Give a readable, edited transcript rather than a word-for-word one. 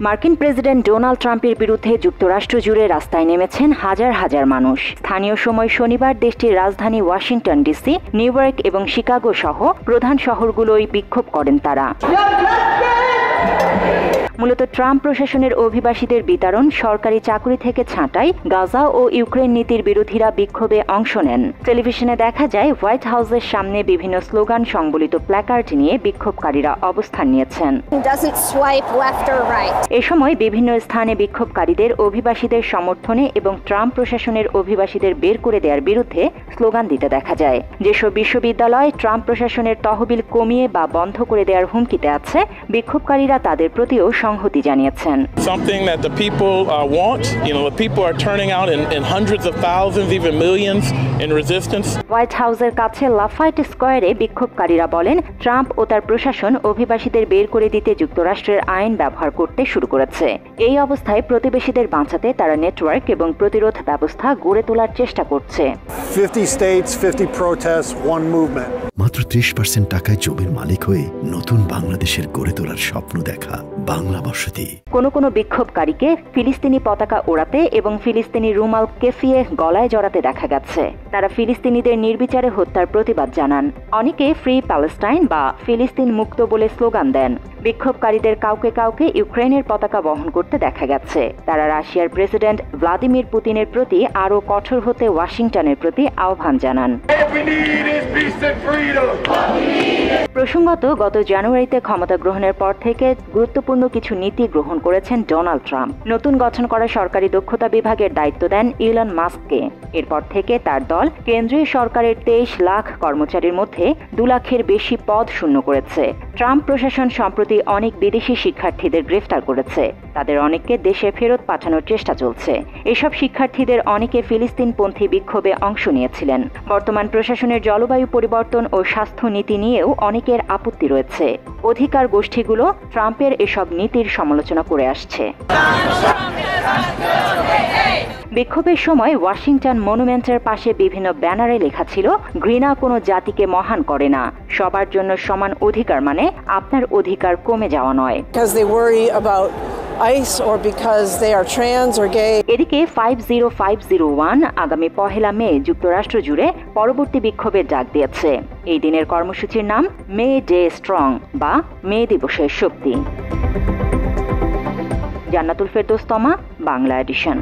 মার্কিন president Donald ট্রাম্পের বিরুদ্ধে যুক্তরাষ্ট্র জুড়ে রাস্তায় নেমেছেন হাজার হাজার মানুষ। স্থানীয় সময় শনিবার দেশটির রাজধানী ওয়াশিংটন ডিসি, নিউ ইয়র্ক এবং শিকাগো সহ প্রধান শহরগুলোয় বিক্ষোভ করেন তারা। মূলত ট্রাম্প প্রশাসনের অভিবাসীদের বিতরণ, সরকারি চাকরি থেকে ছাঁটাই, গাজা ও ইউক্রেন নীতির বিরোধীরা বিক্ষোভে অংশ নেন। টেলিভিশনে দেখা যায় হোয়াইট হাউসের সামনে বিভিন্ন স্লোগান সংবলিত প্ল্যাকার্ড নিয়ে বিক্ষোভকারীরা অবস্থান নিয়েছেন। এ সময় বিভিন্ন স্থানে বিক্ষোভকারীদের অভিবাসীদের সমর্থনে এবং ট্রাম্প প্রশাসনের অভিবাসীদের বের করে দেওয়ার বিরুদ্ধে স্লোগান দিতে দেখা যায়। যেসব বিশ্ববিদ্যালয় ট্রাম্প প্রশাসনের তহবিল কমিয়ে বা বন্ধ করে দেওয়ার হুমকিতে আছে, বিক্ষোভকারীরা তাদের প্রতিও সংহতি জানিয়েছেন। Something that the people want, the people are turning out in hundreds of thousands, even millions in resistance. White হাউসের কাছে লাফায়েট স্কয়ারে বিক্ষোভকারীরা বলেন, ট্রাম্প ও তার প্রশাসন অভিবাসীদের বের করে দিতে যুক্তরাষ্ট্রের আইন ব্যবহার করতে শুরু করেছে। এই অবস্থায় প্রতিবেশীদের বাঁচাতে তারা নেটওয়ার্ক এবং প্রতিরোধ ব্যবস্থা গড়ে তোলার চেষ্টা করছে। 50 states, 50 protests, one movement. মাত্র 30% টাকায় জমির মালিক হয়ে নতুন বাংলাদেশের গড়ে তোলার স্বপ্ন দেখা বাংলা বসতি। কোনো বিক্ষোভকারীকে ফিলিস্তিনি পতাকা ওড়াতে এবং ফিলিস্তিনি রুমাল কেফিয়ে গলায় জড়াতে দেখা গেছে। তারা ফিলিস্তিনিদের নির্বিচারে হত্যার প্রতিবাদ জানান। অনেকে ফ্রি প্যালেস্টাইন বা ফিলিস্তিন মুক্ত বলে স্লোগান দেন। বিক্ষোভকারীদের কাউকে কাউকে ইউক্রেনের পতাকা বহন করতে দেখা গেছে। তারা রাশিয়ার প্রেসিডেন্ট ভ্লাদিমির পুতিনের প্রতি আরও কঠোর হতে ওয়াশিংটনের প্রতি আহ্বান জানান। প্রসঙ্গত, গত জানুয়ারিতে ক্ষমতা গ্রহণের পর থেকে গুরুত্বপূর্ণ কিছু নীতি গ্রহণ করেছেন ডোনাল্ড ট্রাম্প। নতুন গঠন করা সরকারি দক্ষতা বিভাগের দায়িত্ব দেন ইলন মাস্ককে। এরপর থেকে তার দল কেন্দ্রীয় সরকারের 23 লাখ কর্মচারীর মধ্যে 2 লাখের বেশি পদ শূন্য করেছে। ট্রাম্প প্রশাসন সম্প্রতি অনেক বিদেশি শিক্ষার্থীদের গ্রেফতার করেছে। তাদের অনেককে দেশে ফেরত পাঠানোর চেষ্টা চলছে। এসব শিক্ষার্থীদের অনেকে ফিলিস্তিনপন্থী বিক্ষোভে অংশ নিয়েছিলেন। বর্তমান প্রশাসনের জলবায়ু পরিবর্তন ও স্বাস্থ্য নীতি নিয়েও অনেকের আপত্তি রয়েছে। অধিকার গোষ্ঠীগুলো ট্রাম্পের এসব নীতির সমালোচনা করে আসছে। বিক্ষোভের সময় ওয়াশিংটন মনুমেন্টের পাশে বিভিন্ন ব্যানারে লেখা ছিল, ঘৃণা কোনো জাতিকে মহান করে না, সবার জন্য সমান অধিকার মানে আপনার অধিকার কমে যাওয়া নয়। এদিকে 50501 আগামী 1 মে যুক্তরাষ্ট্র জুড়ে পরবর্তী বিক্ষোভের ডাক দিয়েছে। এই দিনের কর্মসূচির নাম মে ডে স্ট্রং বা মে দিবসের শক্তি। জান্নাতুল ফেরদৌস তমা, বাংলা এডিশন।